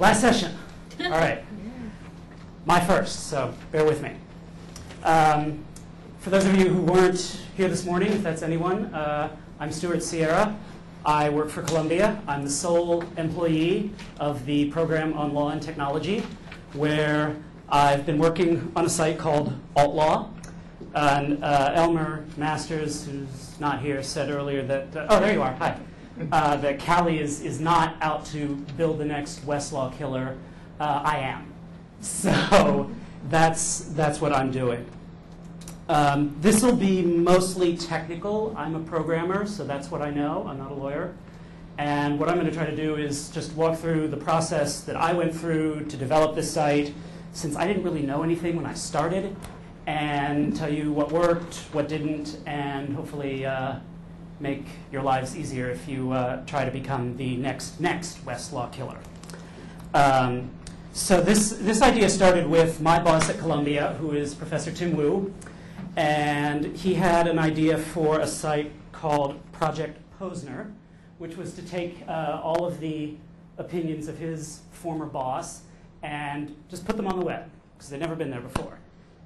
Last session. All right. My first, so bear with me. For those of you who weren't here this morning, if that's anyone, I'm Stuart Sierra. I work for Columbia. I'm the sole employee of the program on law and technology, where I've been working on a site called AltLaw. And Elmer Masters, who's not here, said earlier that, oh, there you are, hi. That CALI is not out to build the next Westlaw killer. I am. So that's what I'm doing. This will be mostly technical. I'm a programmer, so that's what I know. I'm not a lawyer. And what I'm going to try to do is just walk through the process that I went through to develop this site, since I didn't really know anything when I started, and tell you what worked, what didn't, and hopefully make your lives easier if you try to become the next Westlaw killer. So this idea started with my boss at Columbia, who is Professor Tim Wu, and he had an idea for a site called Project Posner, which was to take all of the opinions of his former boss and just put them on the web, because they'd never been there before.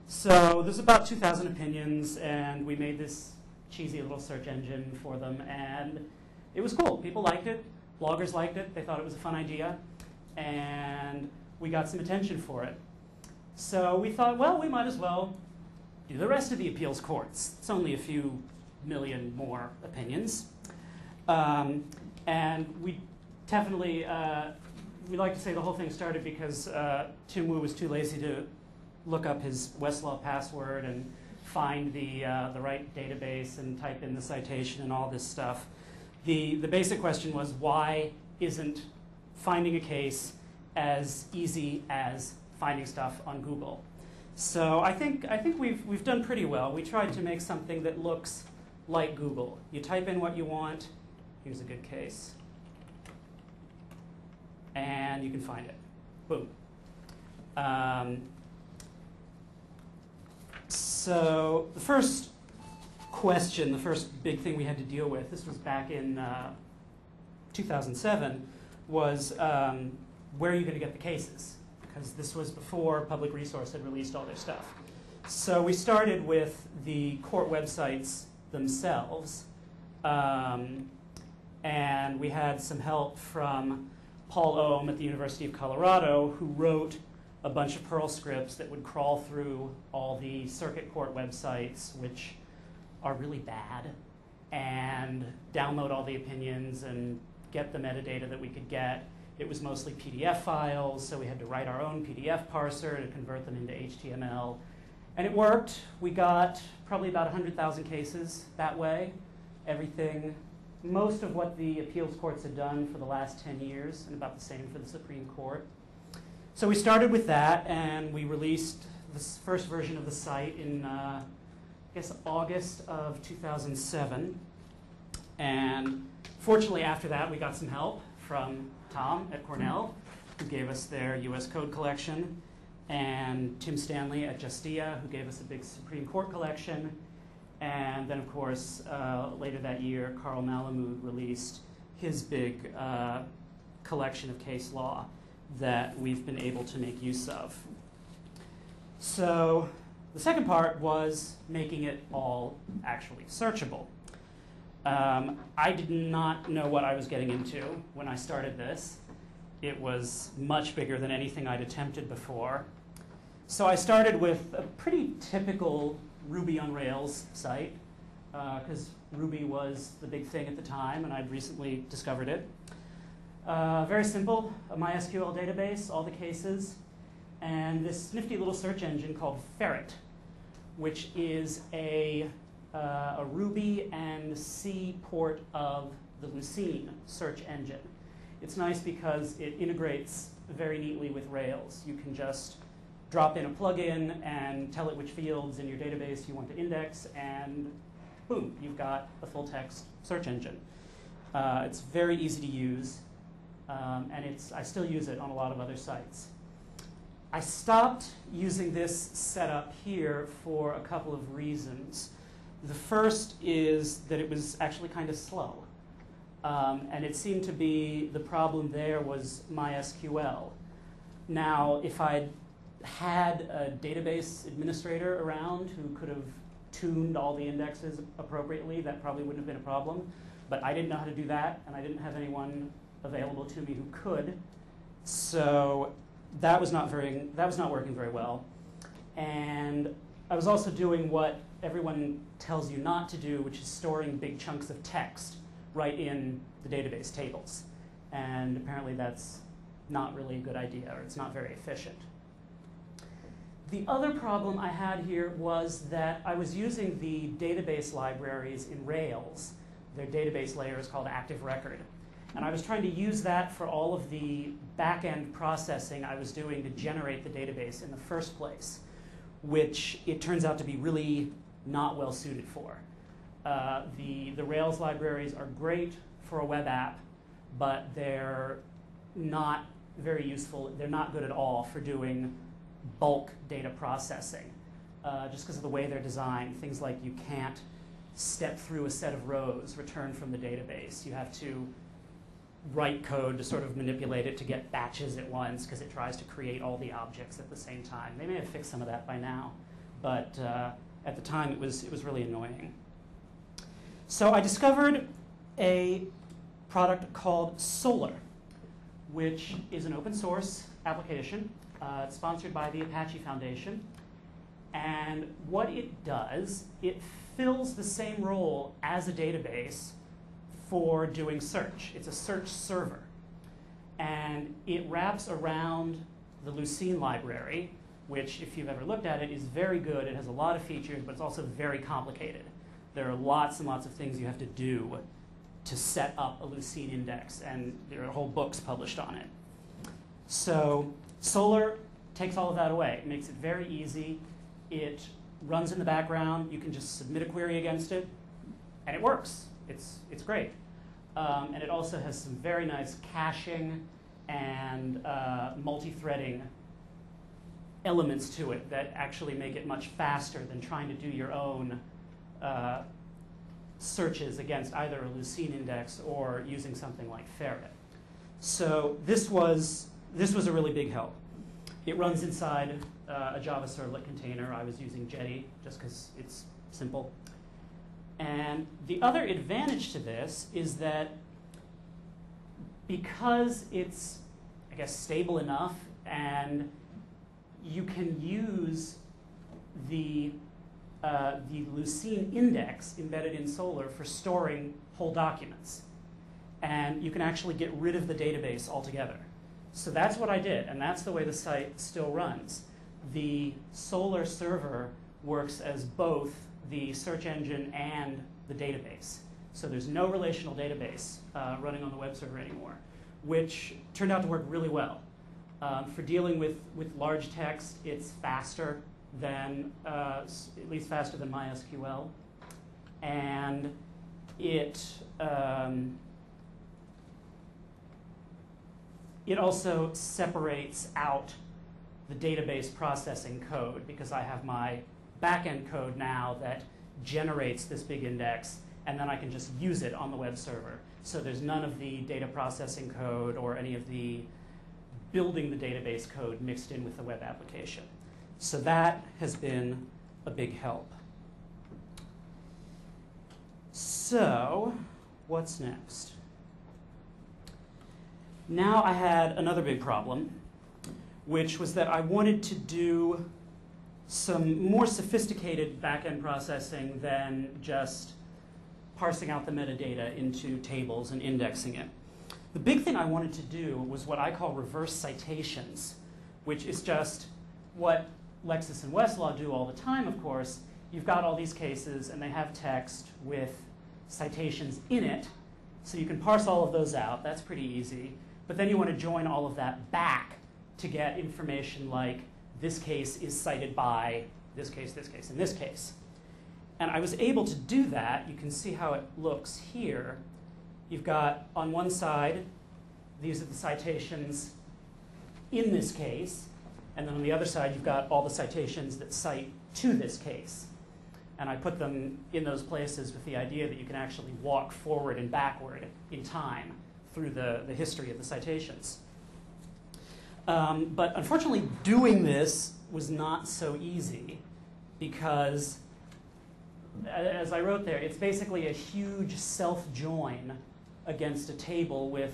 So there's about 2,000 opinions, and we made this cheesy little search engine for them, and it was cool. People liked it. Bloggers liked it. They thought it was a fun idea, and we got some attention for it. So we thought, well, we might as well do the rest of the appeals courts. It's only a few million more opinions. And we definitely, we like to say the whole thing started because Tim Wu was too lazy to look up his Westlaw password and find the right database and type in the citation and all this stuff. The basic question was, why isn't finding a case as easy as finding stuff on Google? So I think we've done pretty well. We tried to make something that looks like Google. You type in what you want. Here's a good case. And you can find it. Boom. So the first question, the first big thing we had to deal with, this was back in 2007, was where are you going to get the cases? Because this was before Public Resource had released all their stuff. So we started with the court websites themselves, and we had some help from Paul Ohm at the University of Colorado, who wrote a bunch of Perl scripts that would crawl through all the circuit court websites, which are really bad, and download all the opinions and get the metadata that we could get. It was mostly PDF files, so we had to write our own PDF parser to convert them into HTML. And it worked. We got probably about 100,000 cases that way. Everything, most of what the appeals courts had done for the last 10 years, and about the same for the Supreme Court. So we started with that, and we released this first version of the site in, I guess, August of 2007. And fortunately, after that, we got some help from Tom at Cornell, who gave us their US Code collection, and Tim Stanley at Justia, who gave us a big Supreme Court collection. And then, of course, later that year, Carl Malamud released his big collection of case law that we've been able to make use of. So the second part was making it all actually searchable. I did not know what I was getting into when I started this. It was much bigger than anything I'd attempted before. So I started with a pretty typical Ruby on Rails site, because Ruby was the big thing at the time, and I'd recently discovered it. Very simple, a MySQL database, all the cases, and this nifty little search engine called Ferret, which is a Ruby and C port of the Lucene search engine. It's nice because it integrates very neatly with Rails. You can just drop in a plugin and tell it which fields in your database you want to index, and boom, you've got a full text search engine. It's very easy to use. And I still use it on a lot of other sites. I stopped using this setup here for a couple of reasons. The first is that it was actually kind of slow. And it seemed to be the problem there was MySQL. Now, if I'd had a database administrator around who could have tuned all the indexes appropriately, that probably wouldn't have been a problem. But I didn't know how to do that, and I didn't have anyone available to me who could. So that was not working very well. And I was also doing what everyone tells you not to do, which is storing big chunks of text right in the database tables. And apparently that's not really a good idea, or it's not very efficient. The other problem I had here was that I was using the database libraries in Rails. Their database layer is called Active Record. And I was trying to use that for all of the back-end processing I was doing to generate the database in the first place, which it turns out to be really not well suited for. The Rails libraries are great for a web app, but they're not very useful. They're not good at all for doing bulk data processing, just because of the way they're designed. Things like you can't step through a set of rows returned from the database. You have to write code to sort of manipulate it to get batches at once, because it tries to create all the objects at the same time. They may have fixed some of that by now, but at the time it was really annoying. So I discovered a product called Solr, which is an open source application. It's sponsored by the Apache Foundation. And what it does, it fills the same role as a database for doing search. It's a search server. And it wraps around the Lucene library, which, if you've ever looked at it, is very good. It has a lot of features, but it's also very complicated. There are lots and lots of things you have to do to set up a Lucene index, and there are whole books published on it. So Solr takes all of that away. It makes it very easy. It runs in the background. You can just submit a query against it, and it works. It's great. And it also has some very nice caching and multi-threading elements to it that actually make it much faster than trying to do your own searches against either a Lucene index or using something like Ferret. So this was a really big help. It runs inside a Java servlet container. I was using Jetty just because it's simple. And the other advantage to this is that because it's, I guess, stable enough, and you can use the Lucene index embedded in Solr for storing whole documents. And you can actually get rid of the database altogether. So that's what I did, and that's the way the site still runs. The Solr server works as both the search engine and the database. So there's no relational database running on the web server anymore, which turned out to work really well. For dealing with large text, it's faster than, at least faster than MySQL. And it also separates out the database processing code, because I have my backend code now that generates this big index, and then I can just use it on the web server. So there's none of the data processing code or any of the building the database code mixed in with the web application. So that has been a big help. So what's next? Now I had another big problem, which was that I wanted to do some more sophisticated back-end processing than just parsing out the metadata into tables and indexing it. The big thing I wanted to do was what I call reverse citations, which is just what Lexis and Westlaw do all the time, of course. You've got all these cases, and they have text with citations in it, so you can parse all of those out. That's pretty easy. But then you want to join all of that back to get information like this case is cited by this case, and this case. And I was able to do that. You can see how it looks here. You've got, on one side, these are the citations in this case. And then on the other side, you've got all the citations that cite to this case. And I put them in those places with the idea that you can actually walk forward and backward in time through the history of the citations. But unfortunately, doing this was not so easy because, as I wrote there, it's basically a huge self-join against a table with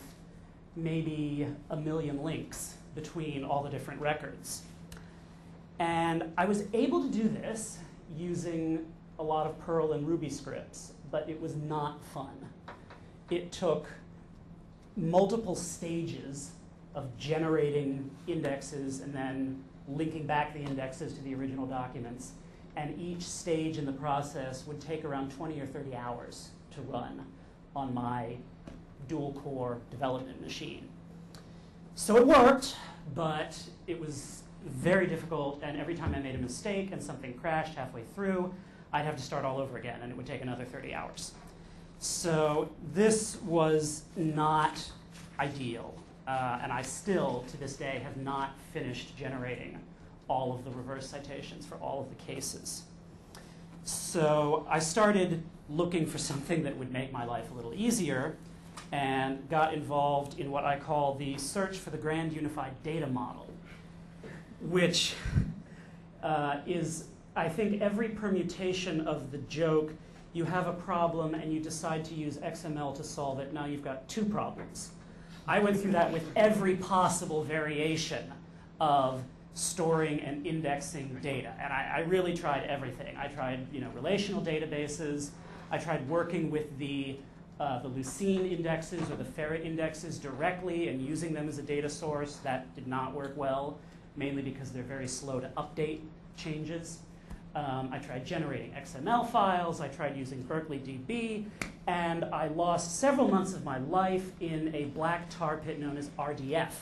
maybe 1 million links between all the different records. And I was able to do this using a lot of Perl and Ruby scripts, but it was not fun. It took multiple stages of generating indexes and then linking back the indexes to the original documents. And each stage in the process would take around 20 or 30 hours to run on my dual-core development machine. So it worked, but it was very difficult, and every time I made a mistake and something crashed halfway through, I'd have to start all over again, and it would take another 30 hours. So this was not ideal, and I still, to this day, have not finished generating all of the reverse citations for all of the cases. So I started looking for something that would make my life a little easier, and got involved in what I call the search for the grand unified data model, which is, I think, every permutation of the joke. You have a problem and you decide to use XML to solve it. Now you've got 2 problems. I went through that with every possible variation of storing and indexing data. And I really tried everything. I tried, relational databases. I tried working with the Lucene indexes or the Ferret indexes directly and using them as a data source. That did not work well, mainly because they're very slow to update changes. I tried generating XML files. I tried using Berkeley DB. And I lost several months of my life in a black tar pit known as RDF.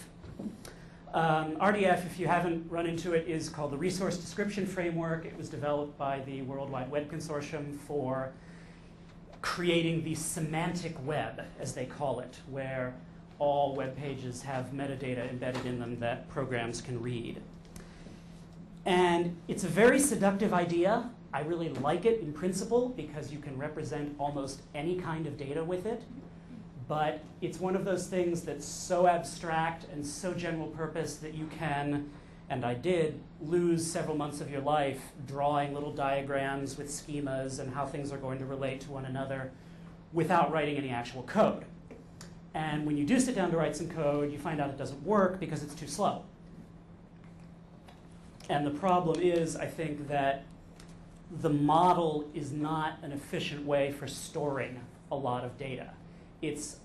RDF, if you haven't run into it, is called the Resource Description Framework. It was developed by the World Wide Web Consortium for creating the semantic web, as they call it, where all web pages have metadata embedded in them that programs can read. And it's a very seductive idea. I really like it in principle because you can represent almost any kind of data with it. But it's one of those things that's so abstract and so general purpose that you can, and I did, lose several months of your life drawing little diagrams with schemas and how things are going to relate to one another without writing any actual code. And when you do sit down to write some code, you find out it doesn't work because it's too slow. And the problem is, I think, that the model is not an efficient way for storing a lot of data.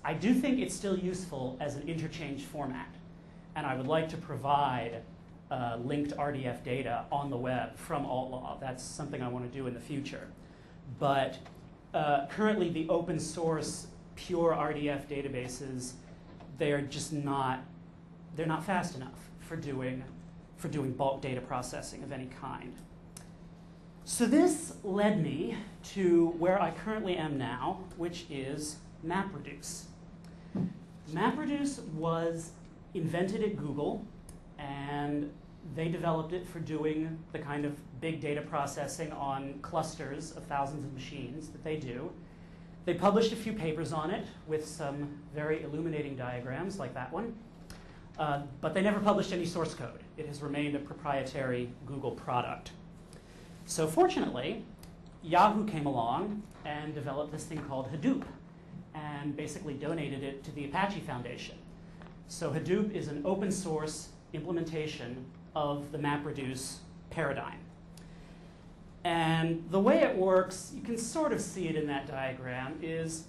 I do think it's still useful as an interchange format. And I would like to provide linked RDF data on the web from AltLaw. That's something I want to do in the future. But currently, the open source pure RDF databases, they're not fast enough for doing bulk data processing of any kind. So this led me to where I currently am now, which is MapReduce. MapReduce was invented at Google, and they developed it for doing the kind of big data processing on clusters of thousands of machines that they do. They published a few papers on it with some very illuminating diagrams like that one, but they never published any source code. It has remained a proprietary Google product. So fortunately, Yahoo came along and developed this thing called Hadoop and basically donated it to the Apache Foundation. So Hadoop is an open source implementation of the MapReduce paradigm. And the way it works, you can sort of see it in that diagram, is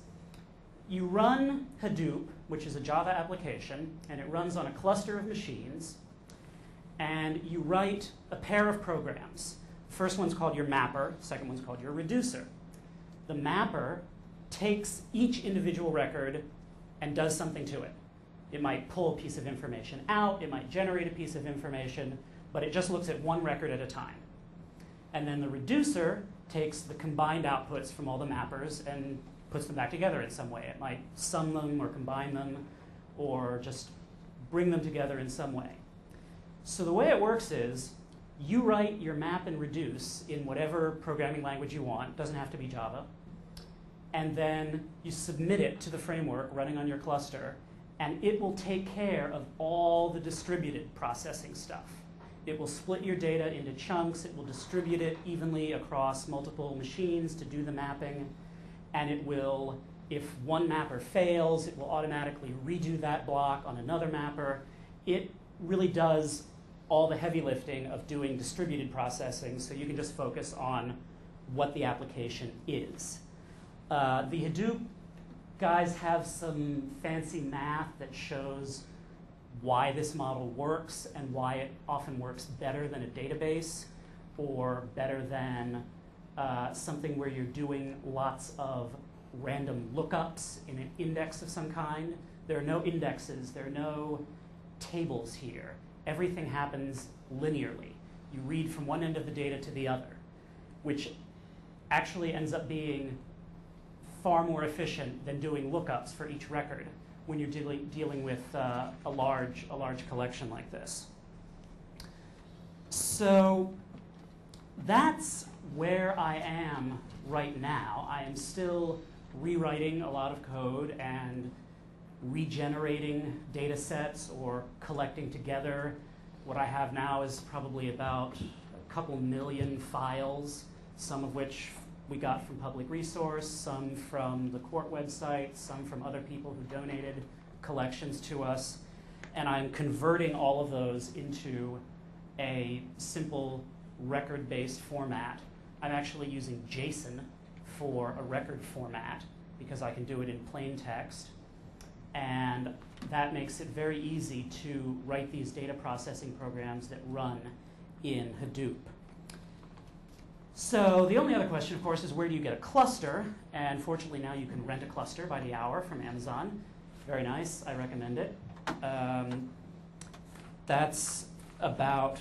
you run Hadoop, which is a Java application, and it runs on a cluster of machines, and you write a pair of programs. The first one's called your mapper, the second one's called your reducer. The mapper takes each individual record and does something to it. It might pull a piece of information out, it might generate a piece of information, but it just looks at one record at a time. And then the reducer takes the combined outputs from all the mappers and puts them back together in some way. It might sum them or combine them or just bring them together in some way. So the way it works is You write your MapReduce in whatever programming language you want, doesn't have to be Java, and then you submit it to the framework running on your cluster, and it will take care of all the distributed processing stuff. It will split your data into chunks, it will distribute it evenly across multiple machines to do the mapping, and it will, if one mapper fails, it will automatically redo that block on another mapper. It really does all the heavy lifting of doing distributed processing, so you can just focus on what the application is. The Hadoop guys have some fancy math that shows why this model works and why it often works better than a database or better than something where you're doing lots of random lookups in an index of some kind. There are no indexes, there are no tables here. Everything happens linearly. You read from one end of the data to the other, which actually ends up being far more efficient than doing lookups for each record when you're dealing with a large collection like this. So that's where I am right now. I am still rewriting a lot of code and regenerating data sets or collecting together. What I have now is probably about a couple million files, some of which we got from public resource, some from the court website, some from other people who donated collections to us. And I'm converting all of those into a simple record-based format. I'm actually using JSON for a record format because I can do it in plain text. And that makes it very easy to write these data processing programs that run in Hadoop. So the only other question, of course, is where do you get a cluster? And fortunately now you can rent a cluster by the hour from Amazon. Very nice, I recommend it. That's about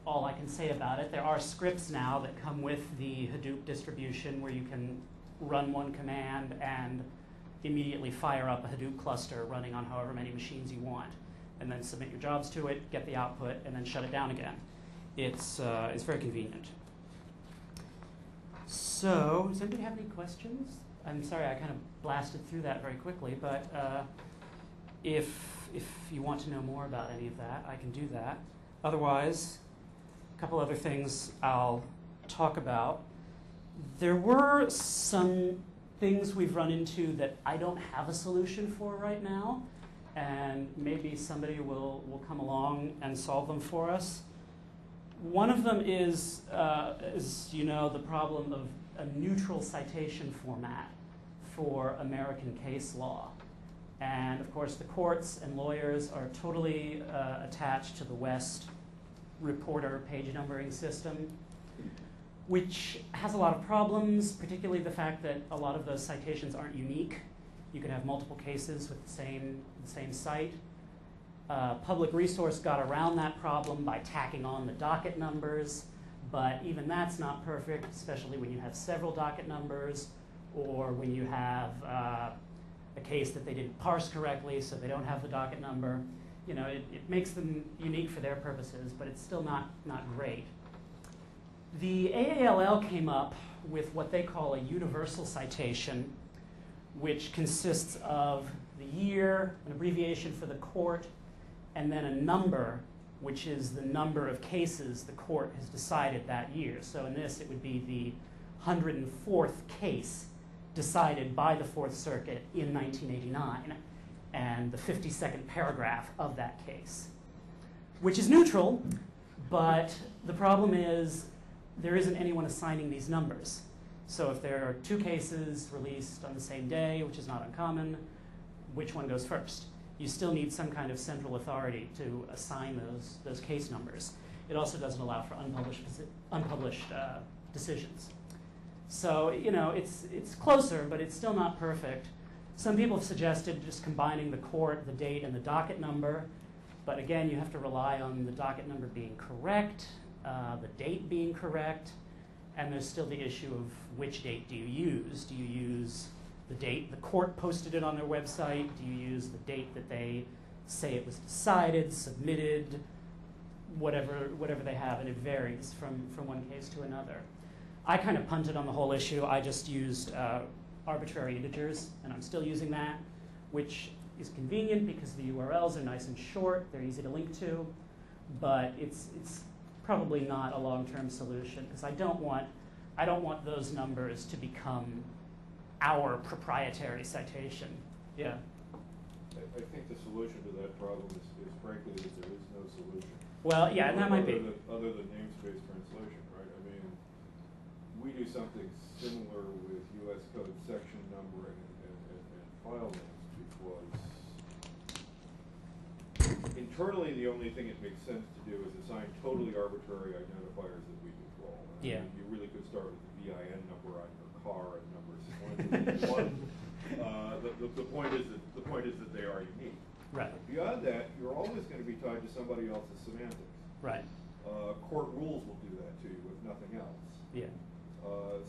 all I can say about it. There are scripts now that come with the Hadoop distribution where you can run one command and immediately fire up a Hadoop cluster running on however many machines you want, and then submit your jobs to it, get the output, and then shut it down again. It's very convenient. So, does anybody have any questions? I'm sorry, I kind of blasted through that very quickly, but if you want to know more about any of that, I can do that. Otherwise, a couple other things I'll talk about. There were some things we've run into that I don't have a solution for right now, and maybe somebody will come along and solve them for us. One of them is you know, the problem of a neutral citation format for American case law. And of course, the courts and lawyers are totally attached to the West reporter page numbering system, which has a lot of problems, particularly the fact that a lot of those citations aren't unique. You could have multiple cases with the same site. Public resource got around that problem by tacking on the docket numbers, but even that's not perfect, especially when you have several docket numbers, or when you have a case that they didn't parse correctly, so they don't have the docket number. You know, it makes them unique for their purposes, but it's still not great. The AALL came up with what they call a universal citation, which consists of the year, an abbreviation for the court, and then a number, which is the number of cases the court has decided that year. So in this, it would be the 104th case decided by the Fourth Circuit in 1989, and the 52nd paragraph of that case, which is neutral, but the problem is there isn't anyone assigning these numbers. So if there are two cases released on the same day, which is not uncommon, which one goes first? You still need some kind of central authority to assign those case numbers. It also doesn't allow for unpublished decisions. So, you know, it's closer, but it's still not perfect. Some people have suggested just combining the court, the date, and the docket number. But again, you have to rely on the docket number being correct, the date being correct, and there's still the issue of which date do you use. Do you use the date the court posted it on their website? Do you use the date that they say it was decided, submitted, whatever they have, and it varies from one case to another. I kind of punted on the whole issue. I just used arbitrary integers, and I'm still using that, which is convenient because the URLs are nice and short, they're easy to link to, but it's probably not a long-term solution because I don't want those numbers to become our proprietary citation. Yeah. I think the solution to that problem is frankly that there is no solution. Well, yeah, and that might be. Other than namespace translation, right? I mean, we do something similar with U.S. code section numbering and file names because internally the only thing it makes sense to do is assign totally arbitrary identifiers that we control. Yeah. You really could start with the VIN number on your car and numbers 1 to 1. The point is that they are unique. Right. Beyond that, you're always going to be tied to somebody else's semantics. Right. Court rules will do that to you, if nothing else. Yeah.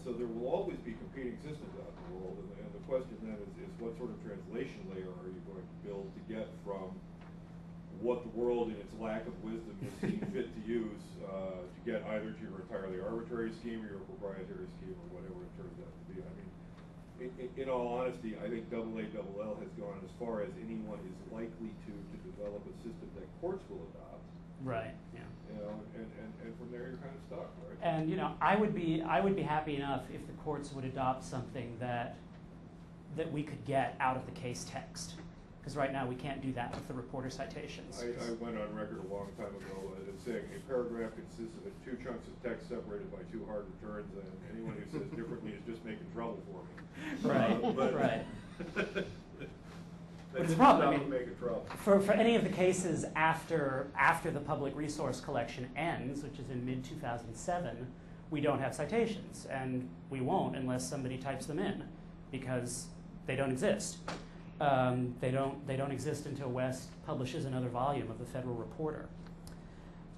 So there will always be competing systems out in the world, and the question then is what sort of translation layer are you going to build to get from what the world in its lack of wisdom has seen fit to use to get either to your entirely arbitrary scheme or your proprietary scheme or whatever it turns out to be. I mean, in all honesty, I think AALL has gone as far as anyone is likely to develop a system that courts will adopt. Right. Yeah. You know, and from there you're kind of stuck, right? And you know, I would be happy enough if the courts would adopt something that we could get out of the case text, because right now we can't do that with the reporter citations. I went on record a long time ago as saying a paragraph consists of 2 chunks of text separated by 2 hard returns, and anyone who says differently is just making trouble for me. Right. Right. That's the problem. I mean, making trouble. For any of the cases after the public resource collection ends, which is in mid-2007, we don't have citations, and we won't unless somebody types them in, because they don't exist. They don't exist until West publishes another volume of the Federal Reporter.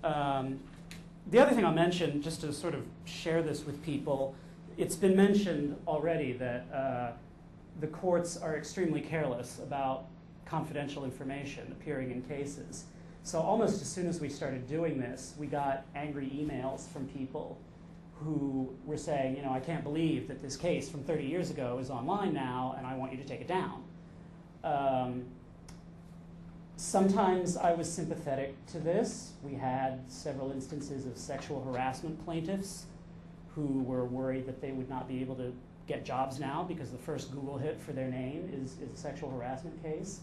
The other thing I'll mention, just to sort of share this with people, it's been mentioned already that the courts are extremely careless about confidential information appearing in cases. So almost as soon as we started doing this, we got angry emails from people who were saying, you know, I can't believe that this case from 30 years ago is online now, and I want you to take it down. Sometimes I was sympathetic to this. We had several instances of sexual harassment plaintiffs who were worried that they would not be able to get jobs now because the first Google hit for their name is a sexual harassment case.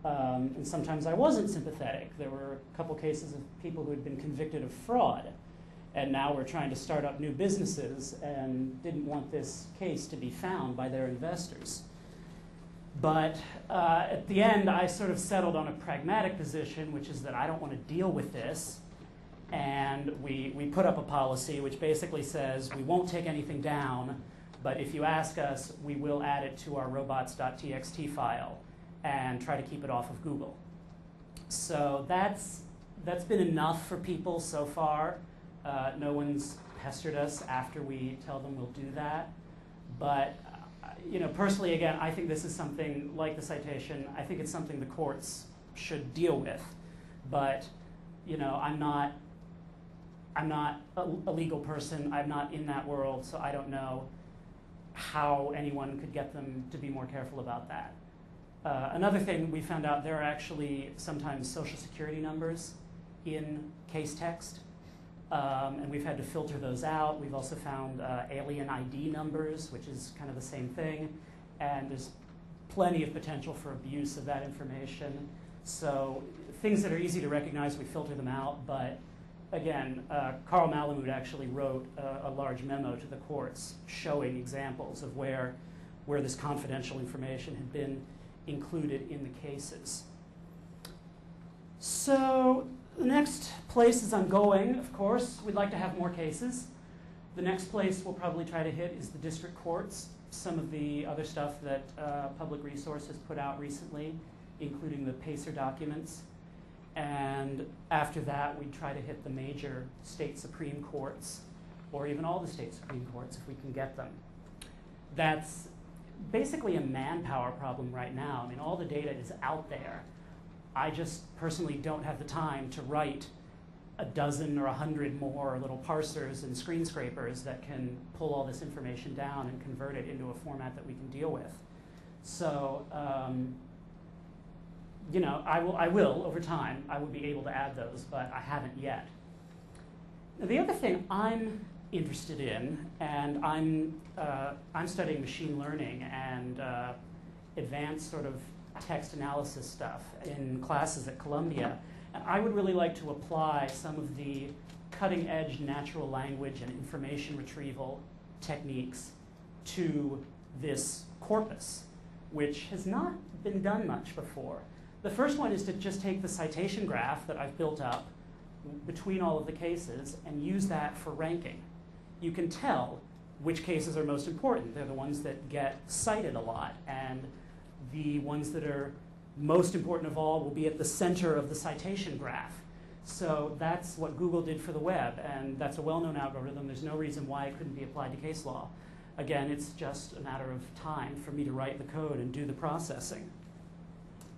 And sometimes I wasn't sympathetic. There were a couple cases of people who had been convicted of fraud, and now were trying to start up new businesses and didn't want this case to be found by their investors. But at the end, I sort of settled on a pragmatic position, which is that I don't want to deal with this. And we put up a policy which basically says we won't take anything down, but if you ask us, we will add it to our robots.txt file and try to keep it off of Google. So that's been enough for people so far. No one's pestered us after we tell them we'll do that. But you know, personally, again, I think this is something like the citation. I think it's something the courts should deal with. But you know, I'm not a legal person. I'm not in that world, so I don't know how anyone could get them to be more careful about that. Another thing we found out, there are actually sometimes social security numbers in case text, and we've had to filter those out. We've also found alien ID numbers, which is kind of the same thing, and there's plenty of potential for abuse of that information. So things that are easy to recognize, we filter them out, but again, Carl Malamud actually wrote a large memo to the courts showing examples of where this confidential information had been included in the cases. So the next places I'm going, of course, we'd like to have more cases. The next place we'll probably try to hit is the district courts. Some of the other stuff that Public Resource has put out recently, including the PACER documents. And after that, we'd try to hit the major state Supreme Courts, or even all the state Supreme Courts if we can get them. That's basically a manpower problem right now. I mean, all the data is out there. I just personally don't have the time to write a dozen or 100 more little parsers and screen scrapers that can pull all this information down and convert it into a format that we can deal with. So, you know, I will over time. I will be able to add those, but I haven't yet. Now, the other thing I'm interested in, and I'm studying machine learning and advanced sort of text analysis stuff in classes at Columbia. And I would really like to apply some of the cutting edge natural language and information retrieval techniques to this corpus, which has not been done much before. The first one is to just take the citation graph that I've built up between all of the cases and use that for ranking. You can tell which cases are most important. They're the ones that get cited a lot, and the ones that are most important of all will be at the center of the citation graph. So that's what Google did for the web, and that's a well-known algorithm. There's no reason why it couldn't be applied to case law. Again, it's just a matter of time for me to write the code and do the processing.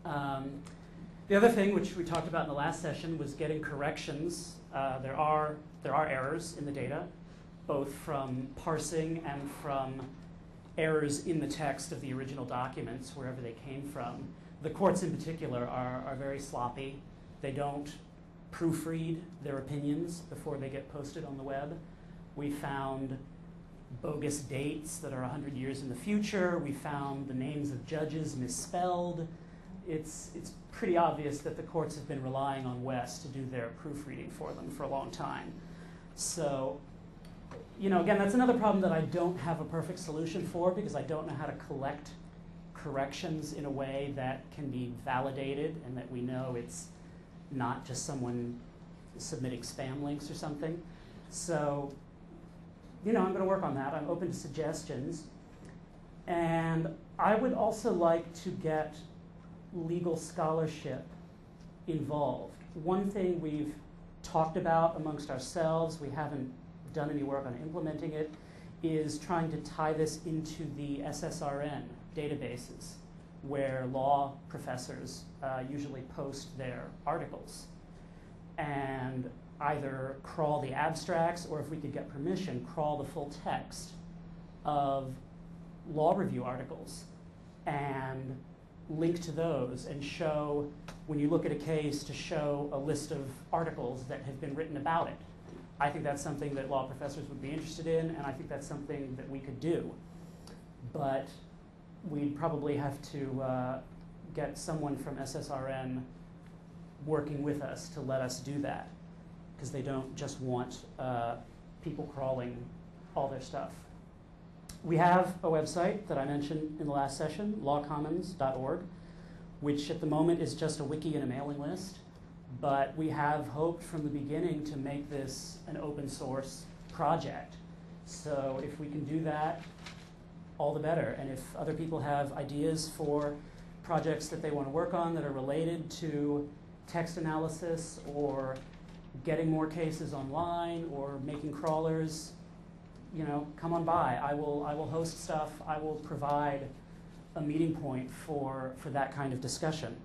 The other thing, which we talked about in the last session, was getting corrections. There are errors in the data, both from parsing and from errors in the text of the original documents, wherever they came from. The courts in particular are very sloppy. They don't proofread their opinions before they get posted on the web. We found bogus dates that are 100 years in the future. We found the names of judges misspelled. It's pretty obvious that the courts have been relying on West to do their proofreading for them for a long time. So, you know, again, that's another problem that I don't have a perfect solution for, because I don't know how to collect corrections in a way that can be validated and that we know it's not just someone submitting spam links or something. So, you know, I'm going to work on that. I'm open to suggestions. And I would also like to get legal scholarship involved. One thing we've talked about amongst ourselves, we haven't done any work on implementing it, is trying to tie this into the SSRN databases, where law professors usually post their articles, and either crawl the abstracts, or if we could get permission, crawl the full text of law review articles and link to those and show, when you look at a case, to show a list of articles that have been written about it. I think that's something that law professors would be interested in, and I think that's something that we could do. But we'd probably have to get someone from SSRN working with us to let us do that, because they don't just want people crawling all their stuff. We have a website that I mentioned in the last session, lawcommons.org, which at the moment is just a wiki and a mailing list. But we have hoped from the beginning to make this an open source project. So if we can do that, all the better. And if other people have ideas for projects that they want to work on that are related to text analysis or getting more cases online or making crawlers, you know, come on by. I will host stuff. I will provide a meeting point for that kind of discussion.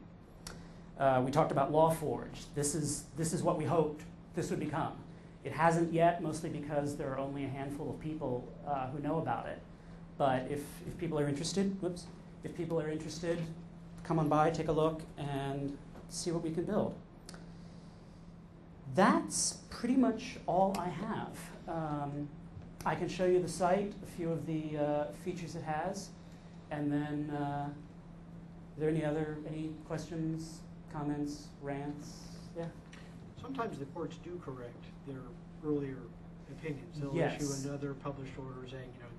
We talked about LawForge. This is what we hoped this would become. It hasn't yet, mostly because there are only a handful of people who know about it. But if people are interested, if people are interested, come on by, take a look, and see what we can build. That's pretty much all I have. I can show you the site, a few of the features it has, and then are there any questions, comments, rants? Yeah. Sometimes the courts do correct their earlier opinions. They'll Yes. issue another published order saying, you know,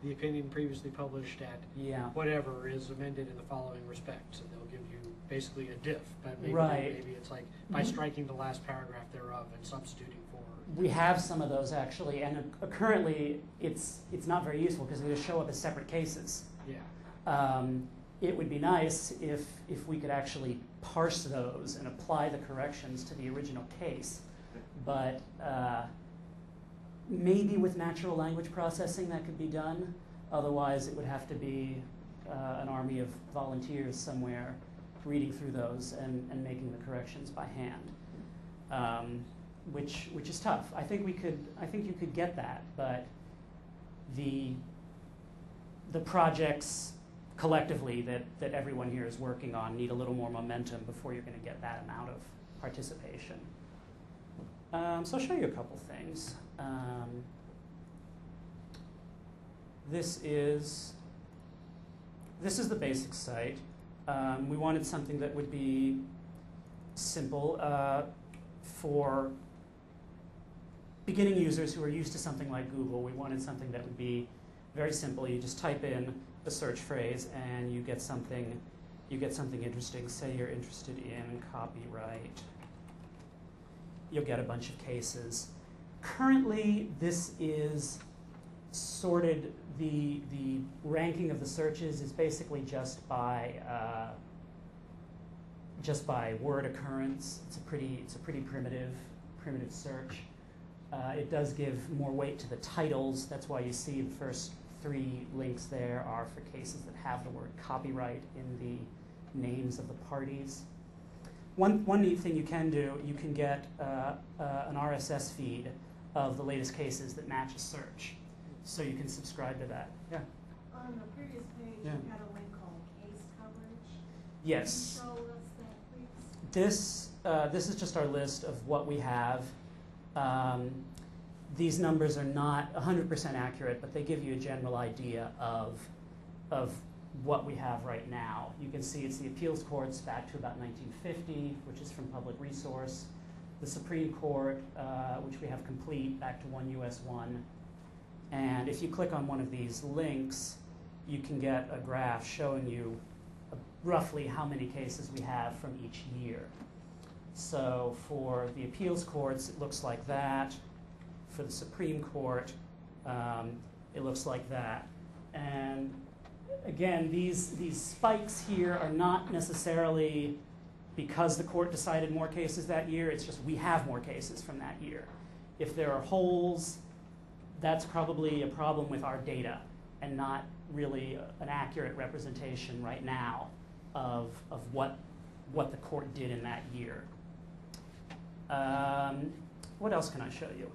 the opinion previously published at Yeah. whatever is amended in the following respects, and they'll give you basically a diff. But maybe, Right. maybe it's like by striking the last paragraph thereof and substituting for. We have some of those actually, and currently it's not very useful because they just show up as separate cases. Yeah. It would be nice if we could actually parse those and apply the corrections to the original case. But maybe with natural language processing that could be done. Otherwise, it would have to be an army of volunteers somewhere reading through those and making the corrections by hand. which is tough. I think you could get that, but the projects collectively that everyone here is working on need a little more momentum before you're going to get that amount of participation. So I'll show you a couple things. This is the basic site. We wanted something that would be simple for beginning users who are used to something like Google. We wanted something that would be very simple. You just type in the search phrase and you get something interesting. Say you're interested in copyright. You'll get a bunch of cases. Currently, this is sorted, the ranking of the searches is basically just by word occurrence. It's a pretty primitive search. It does give more weight to the titles. That's why you see the first 3 links there are for cases that have the word copyright in the names of the parties. One neat thing you can do, you can get an RSS feed of the latest cases that match a search. So you can subscribe to that. Yeah. On the previous page, Yeah. you had a link called case coverage. Yes. Can you show us that, please? This is just our list of what we have. These numbers are not 100% accurate, but they give you a general idea of what we have right now. You can see it's the appeals courts back to about 1950, which is from Public Resource. The Supreme Court, which we have complete, back to 1 US 1. And if you click on one of these links, you can get a graph showing you roughly how many cases we have from each year. So for the appeals courts, it looks like that. For the Supreme Court, it looks like that. And again, these spikes here are not necessarily because the court decided more cases that year. It's just we have more cases from that year. If there are holes, that's probably a problem with our data and not really an accurate representation right now of what the court did in that year. What else can I show you?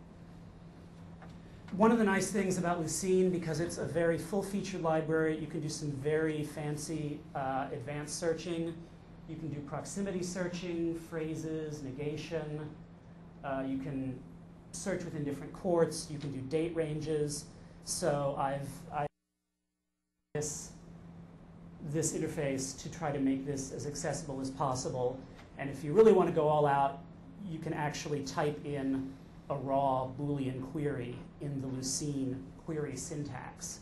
One of the nice things about Lucene, because it's a very full-featured library, you can do some very fancy advanced searching. You can do proximity searching, phrases, negation. You can search within different courts. You can do date ranges. So I've this interface to try to make this as accessible as possible. And if you really want to go all out, you can actually type in a raw Boolean query in the Lucene query syntax,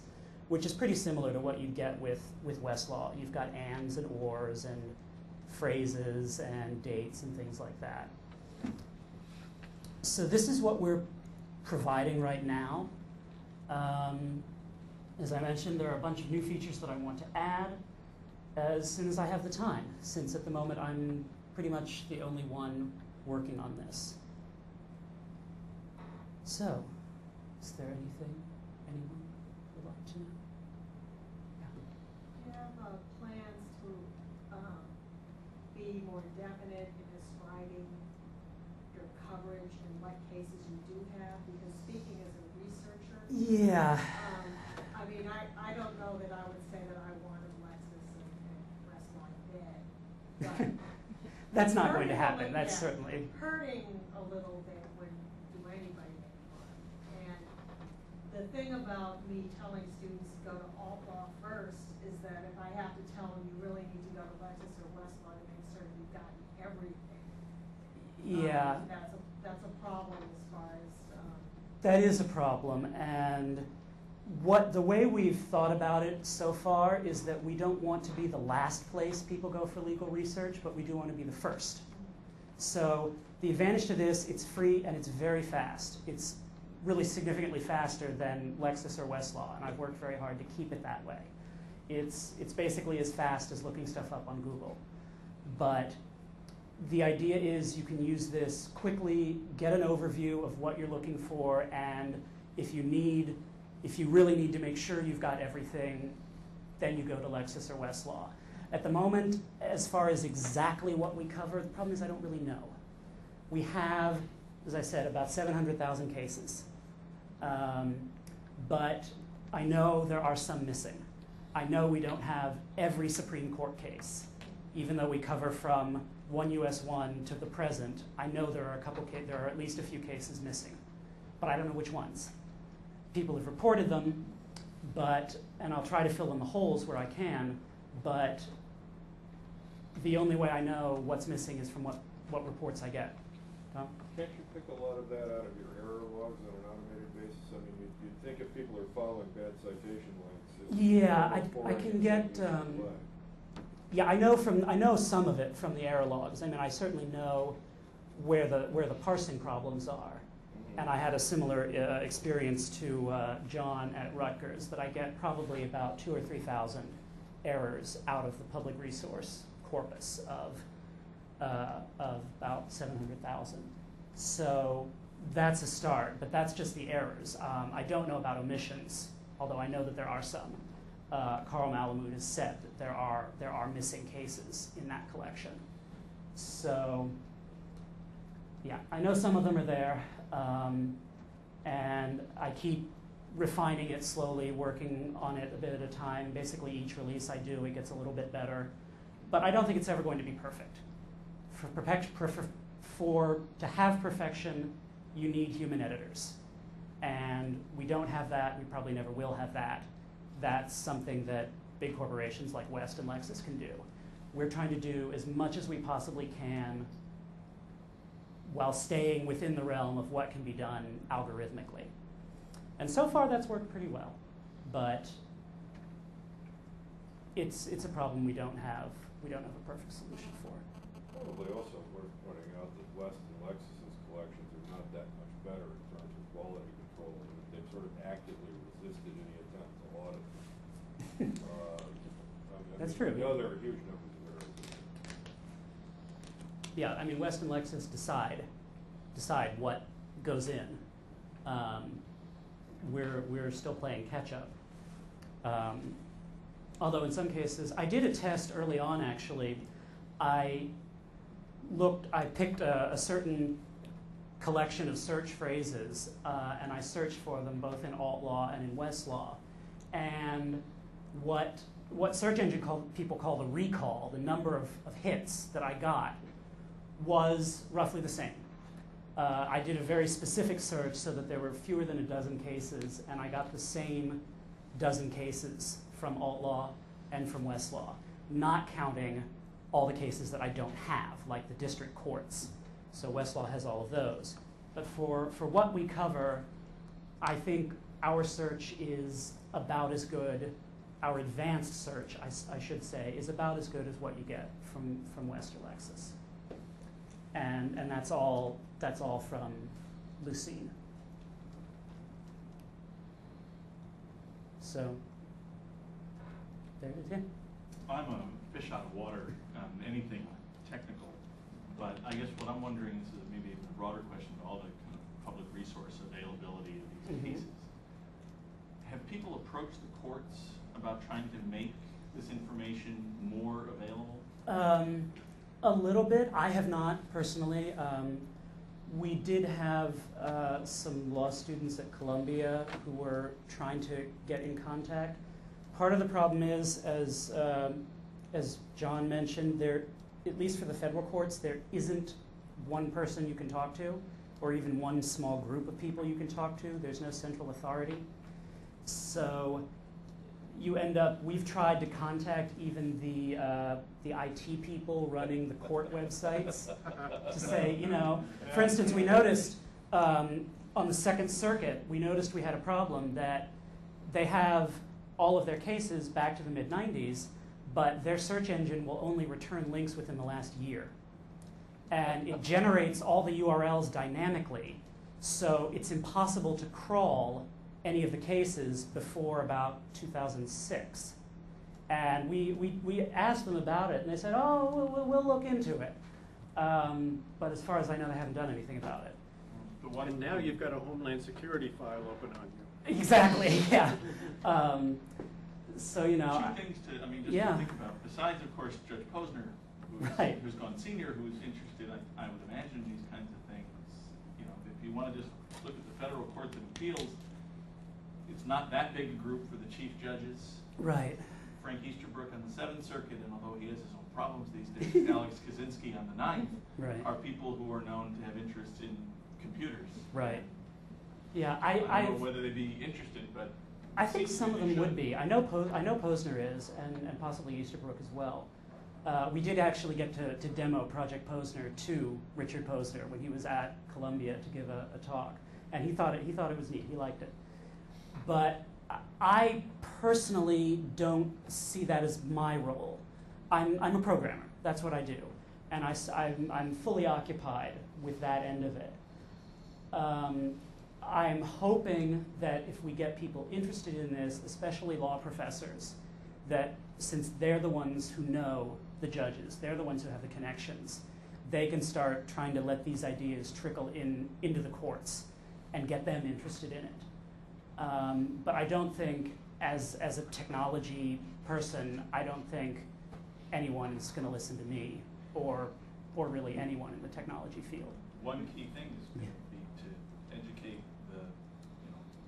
which is pretty similar to what you'd get with Westlaw. You've got ands and ors and phrases and dates and things like that. So this is what we're providing right now. As I mentioned, there are a bunch of new features that I want to add as soon as I have the time, since at the moment I'm pretty much the only one working on this. So, is there anything anyone would like to know? Yeah. Do you have plans to be more definite in describing your coverage and what cases you do have? Because speaking as a researcher, Yeah. I mean, I don't know that I would say that I wanted Lexis and Westlaw dead, but That's not going to happen. That's certainly hurting a little bit when do anybody make fun. And the thing about me telling students to go to AltLaw first is that if I have to tell them you really need to go to Lexis or Westlaw to make certain you've gotten everything, yeah. That's a problem as far as That is a problem, and the way we've thought about it so far is that we don't want to be the last place people go for legal research, but we do want to be the first. So the advantage to this, it's free and it's very fast. It's really significantly faster than Lexis or Westlaw, and I've worked very hard to keep it that way. It's basically as fast as looking stuff up on Google. But the idea is you can use this quickly, get an overview of what you're looking for, and if you really need to make sure you've got everything, then you go to Lexis or Westlaw. At the moment, as far as exactly what we cover, the problem is I don't really know. We have as I said, about 700,000 cases. But I know there are some missing. I know we don't have every Supreme Court case. Even though we cover from 1 US 1 to the present, I know there are there are at least a few cases missing. But I don't know which ones. People have reported them, and I'll try to fill in the holes where I can, but the only way I know what's missing is from what reports I get. Tom? Can't you pick a lot of that out of your error logs on an automated basis? I mean, you'd think if people are following bad citation links. Yeah, I can get. Yeah, I know some of it from the error logs. I mean, I certainly know where the parsing problems are. And I had a similar experience to John at Rutgers, that I get probably about 2,000 or 3,000 errors out of the public resource corpus of about 700,000. So that's a start, but that's just the errors. I don't know about omissions, although I know that there are some. Carl Malamud has said that there are missing cases in that collection. So yeah, I know some of them are there. And I keep refining it slowly, working on it a bit at a time. Basically, each release I do, it gets a little bit better. But I don't think it's ever going to be perfect. To have perfection, you need human editors. And we don't have that. We probably never will have that. That's something that big corporations like West and Lexis can do. We're trying to do as much as we possibly can while staying within the realm of what can be done algorithmically. And so far that's worked pretty well, but it's a problem we don't have a perfect solution for. Probably also worth pointing out that West and Lexis's collections are not that much better in terms of quality control. They've sort of actively resisted any attempt to audit them. That's true. I know there are huge numbers of errors. Yeah, I mean, West and Lexis decide what goes in. We're still playing catch up. Although in some cases, I did a test early on actually. I picked a certain collection of search phrases and I searched for them both in AltLaw and in Westlaw. And what search engine people call the recall, the number of hits that I got, was roughly the same. I did a very specific search so that there were fewer than a dozen cases, and I got the same dozen cases from AltLaw and from Westlaw, not counting all the cases that I don't have, like the district courts. So Westlaw has all of those. But for what we cover, I think our search is about as good, our advanced search, I should say, is about as good as what you get from West or Lexis. And that's all from Lucene. So there it is. Yeah. I'm a fish out of water on anything technical, but I guess what I'm wondering is maybe a broader question to all the kind of public resource availability of these cases. Have people approached the courts about trying to make this information more available? A little bit. I have not personally. We did have some law students at Columbia who were trying to get in contact. Part of the problem is, as John mentioned, at least for the federal courts, there isn't one person you can talk to, or even one small group of people you can talk to. There's no central authority. So you end up, we've tried to contact even the IT people running the court websites to say, you know, for instance, we noticed on the Second Circuit, we noticed we had a problem that they have all of their cases back to the mid-90s, but their search engine will only return links within the last year. And it generates all the URLs dynamically, so it's impossible to crawl any of the cases before about 2006. And we asked them about it, and they said, oh, we'll look into it. But as far as I know, they haven't done anything about it. And now you've got a Homeland Security file open on you. Exactly, yeah. So, you know. Two things to, just yeah. to think about. Besides, of course, Judge Posner, who's gone senior, who's interested, I would imagine, these kinds of things, you know, want to just look at the federal courts and appeals, it's not that big a group for the chief judges. Right. Frank Easterbrook on the 7th Circuit, and although he has his own problems these days, Alex Kaczynski on the 9th, Right. are people who are known to have interest in computers. Right. Yeah, I don't know whether they'd be interested, but I think seems some to of me them they would should. be. I know Posner is, and possibly Easterbrook as well. We did actually get to demo Project Posner to Richard Posner when he was at Columbia to give a talk, and he thought it was neat. He liked it, but I personally don't see that as my role. I'm a programmer. That's what I do, and I'm fully occupied with that end of it. I'm hoping that if we get people interested in this, especially law professors, that since they're the ones who know the judges, they're the ones who have the connections, they can start trying to let these ideas trickle into the courts and get them interested in it. But I don't think, as a technology person, I don't think anyone is going to listen to me or really anyone in the technology field. One key thing is going to be to educate the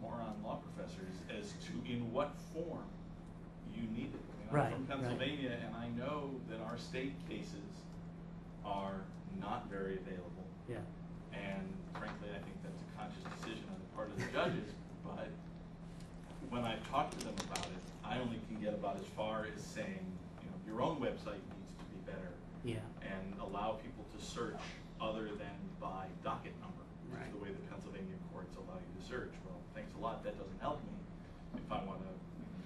moron law professors as to in what form you need it. Right, I'm from Pennsylvania, and I know that our state cases are not very available. Yeah. And frankly, I think that's a conscious decision on the part of the judges. But when I talk to them about it, I only can get about as far as saying, your own website needs to be better. Yeah. And allow people to search other than by docket number, which is the way the Pennsylvania courts allow you to search. Well, thanks a lot. That doesn't help me if I want to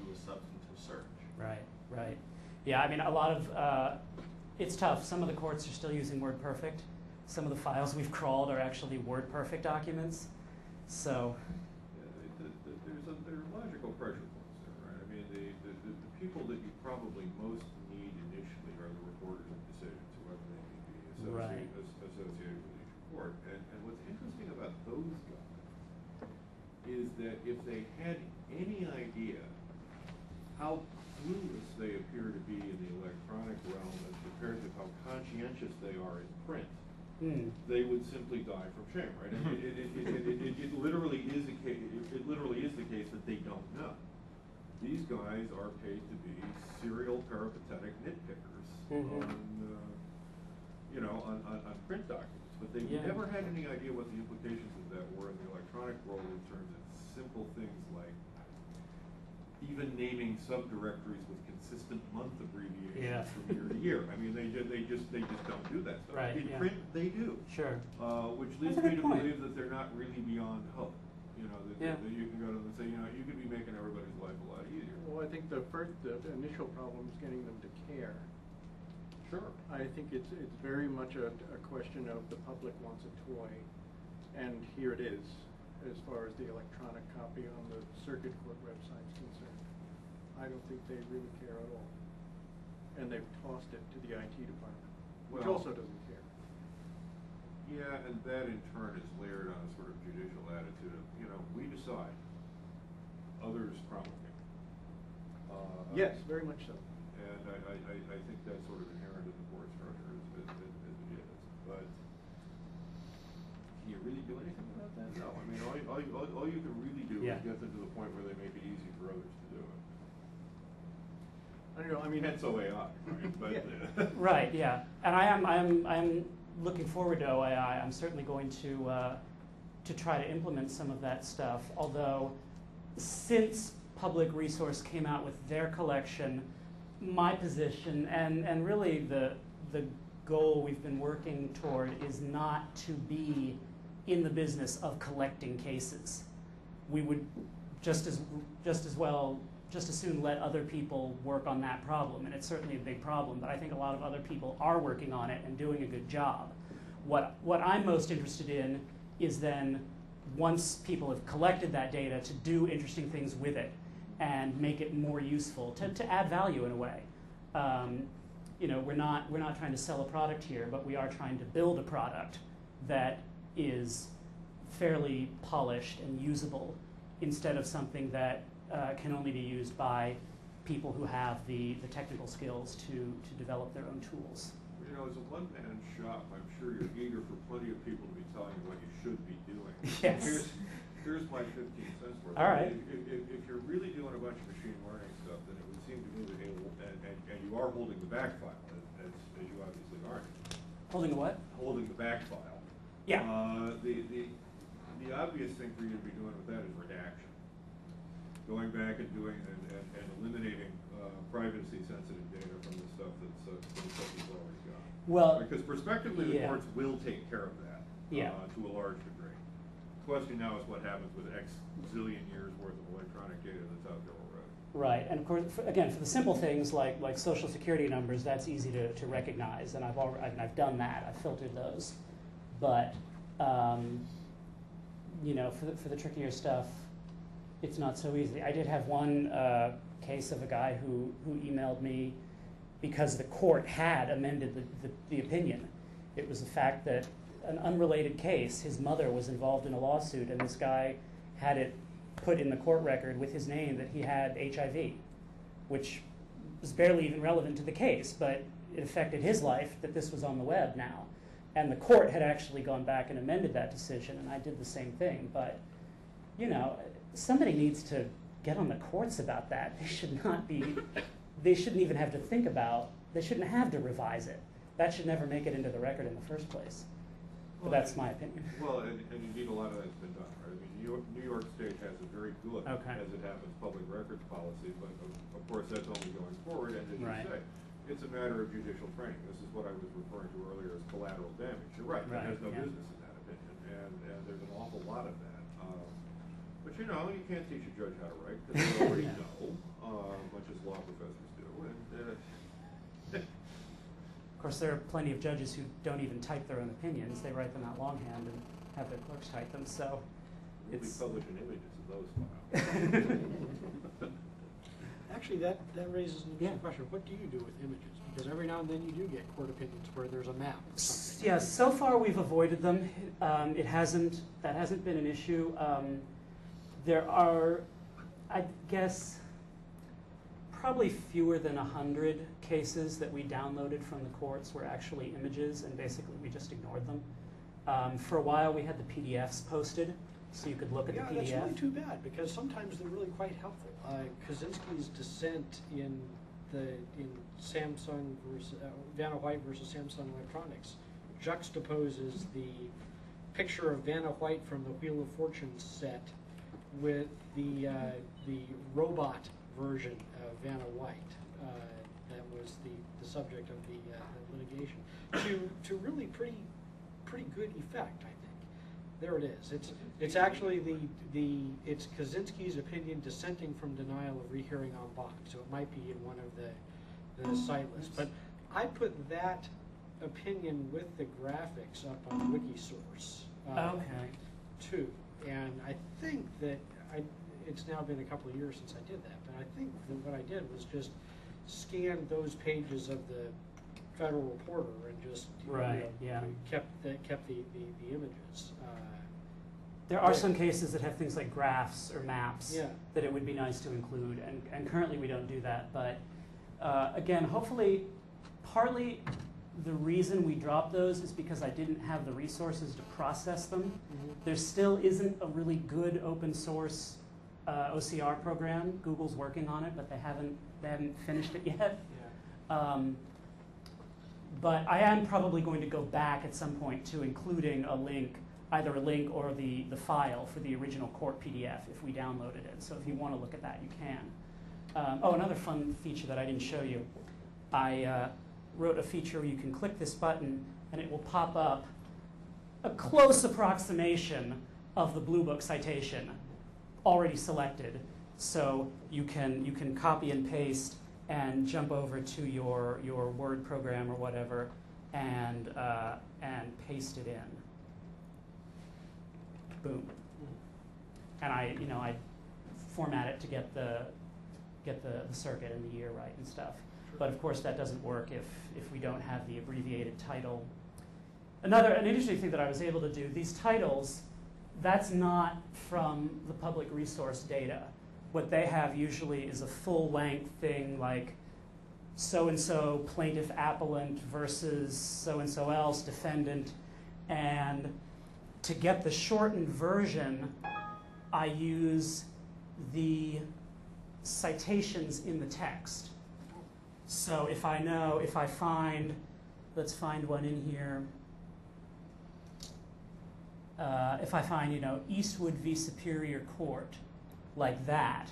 do a substantive search. Right. Right. Yeah, I mean, a lot of, it's tough. Some of the courts are still using WordPerfect. Some of the files we've crawled are actually WordPerfect documents. So. Yeah, there are logical pressure points there, right? I mean, the people that you probably most need initially are the reporters of decisions, whoever they may be associated with each court. And what's interesting about those guys is that if they had any idea how clueless they appear to be in the electronic realm as compared to how conscientious they are in print, they would simply die from shame, right? It literally is a case. It literally is the case that they don't know. These guys are paid to be serial peripatetic nitpickers on print documents, but they never had any idea what the implications of that were in the electronic world in terms of simple things like even naming subdirectories with consistent month abbreviations from year to year. I mean, they just don't do that stuff. Right, In print, they do. Sure. Which leads me to believe that they're not really beyond hope. That you can go to them and say, you could be making everybody's life a lot easier. Well, I think the initial problem is getting them to care. Sure. I think it's very much a question of the public wants a toy, and here it is, as far as the electronic copy on the circuit court website is concerned. I don't think they really care at all. And they've tossed it to the IT department, which also doesn't care. Yeah, and that in turn is layered on a sort of judicial attitude of, we decide, others promulgate. Yes, very much so. And I think that's sort of inherent in the board structure as it is. But can you really do anything about that? No. I mean, all you can really do is get them to the point where they make it easy for others to do it. I don't know. I mean, hence OAI, right? But, Right. Yeah. And I'm looking forward to OAI. I'm certainly going to try to implement some of that stuff. Although, since Public Resource came out with their collection, my position and really the goal we've been working toward is not to be in the business of collecting cases. We would just as soon let other people work on that problem, and it's certainly a big problem, but I think a lot of other people are working on it and doing a good job. What I'm most interested in is then, once people have collected that data, to do interesting things with it and make it more useful, to add value in a way. We're not trying to sell a product here, but we are trying to build a product that is fairly polished and usable, instead of something that can only be used by people who have the technical skills to develop their own tools. As a one-man shop, I'm sure you're eager for plenty of people to be telling you what you should be doing. Yes. Here's my 15 cents worth. All right. If you're really doing a bunch of machine learning stuff, then it would seem to me that and you are holding the back file, as you obviously aren't. Holding a what? Holding the back file. Yeah. The obvious thing for you to be doing with that is redaction. Going back and doing and eliminating privacy sensitive data from the stuff that's you've already got. Well, because prospectively the yeah. courts will take care of that Yeah. To a large degree. The question now is what happens with X zillion years worth of electronic data that's out there already. right, and of course, again, for the simple things like social security numbers, that's easy to recognize, and I've done that. I've filtered those, but you know, for the trickier stuff, it's not so easy. I did have one case of a guy who emailed me because the court had amended the opinion. It was the fact that an unrelated case, his mother was involved in a lawsuit, and this guy had it put in the court record with his name that he had HIV, which was barely even relevant to the case, but it affected his life that this was on the web now. And the court had actually gone back and amended that decision, and I did the same thing. But, you know, somebody needs to get on the courts about that. They shouldn't even have to think about, they shouldn't have to revise it. That should never make it into the record in the first place. But that's my opinion. Well, and indeed a lot of that's been done, right? I mean, New York State has a very good, Okay. as it happens, public records policy, but of course that's only going forward, and as you Right. say, it's a matter of judicial training. This is what I was referring to earlier as collateral damage. You're right, that has no yeah. business in that opinion, and there's an awful lot of that. But you know, you can't teach a judge how to write, because they already Yeah. know, much as law professors do, and Of course, there are plenty of judges who don't even type their own opinions. They write them out longhand and have their clerks type them. So we'll be it's publishing images of those files. Actually, that raises an interesting Yeah. question. What do you do with images? Because every now and then you do get court opinions where there's a map or something. Yeah, so far we've avoided them. That hasn't been an issue. There are, I guess, probably fewer than 100 cases that we downloaded from the courts were actually images, and basically we just ignored them. For a while we had the PDFs posted, so you could look at the PDF. Yeah, that's really too bad, because sometimes they're really quite helpful. Kaczynski's dissent in Samsung versus Vanna White versus Samsung Electronics juxtaposes the picture of Vanna White from the Wheel of Fortune set with the robot version of Vanna White that was the subject of the litigation to really pretty good effect, I think. There it is. It's actually it's Kaczynski's opinion dissenting from denial of rehearing en banc, so it might be in one of the site lists. But I put that opinion with the graphics up on Wikisource Okay. too, and I think that it's now been a couple of years since I did that, but I think that what I did was just scan those pages of the Federal Reporter and just kept the images. There are some cases that have things like graphs or maps Yeah. that it would be nice to include, and currently we don't do that. But again, hopefully, partly the reason we dropped those is because I didn't have the resources to process them. Mm-hmm. There still isn't a really good open source OCR program. Google's working on it, but they haven't finished it yet. Yeah. But I am probably going to go back at some point to including a link, either a link or the file for the original court PDF if we downloaded it. So if you want to look at that, you can. Another fun feature that I didn't show you. I wrote a feature where you can click this button and it will pop up a close approximation of the Blue Book citation already selected. So you can copy and paste and jump over to your Word program or whatever and paste it in. Boom. And I format it to get the circuit and the year right and stuff. But of course that doesn't work if we don't have the abbreviated title. An interesting thing that I was able to do, these titles, that's not from the public resource data. What they have usually is a full-length thing like so-and-so plaintiff appellant versus so-and-so else defendant, and to get the shortened version, I use the citations in the text. So if I find, let's find one in here. If I find, Eastwood v. Superior Court, like that,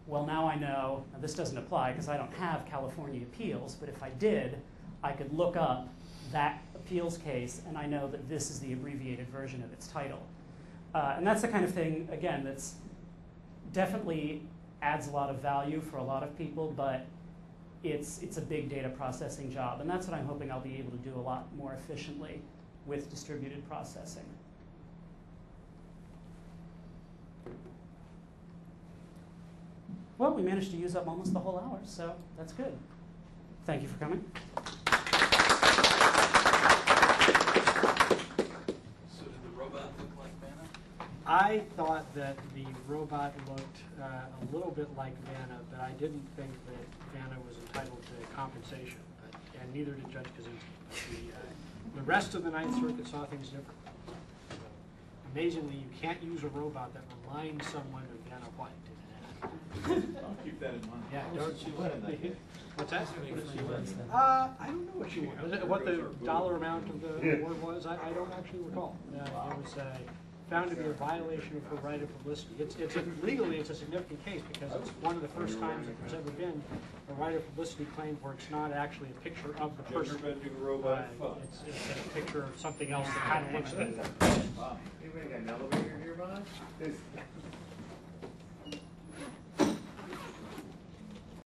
well, now I know, now this doesn't apply because I don't have California appeals, but if I did, I could look up that appeals case and I know that this is the abbreviated version of its title. And that's the kind of thing, again, that's definitely adds a lot of value for a lot of people, but it's a big data processing job. And that's what I'm hoping I'll be able to do a lot more efficiently with distributed processing. Well, we managed to use up almost the whole hour, so that's good. Thank you for coming. So did the robot look like Vanna? I thought that the robot looked a little bit like Vanna, but I didn't think that Vanna was entitled to compensation, and neither did Judge Kaczynski. But the rest of the Ninth Circuit saw things differently. So, amazingly, you can't use a robot that reminds someone of Vanna White. I'll keep that in mind. Yeah, How much did she win in that case? What's that? What did she win? I don't know what she won. What the dollar amount of the award was, I don't actually recall. It was found to be a violation of her right of publicity. Legally, it's a significant case because it's one of the first times that there's ever been a right of publicity claim where it's not actually a picture of the person. It's It's a picture of something else that kind of looks like that. Wow. Anybody got an elevator nearby?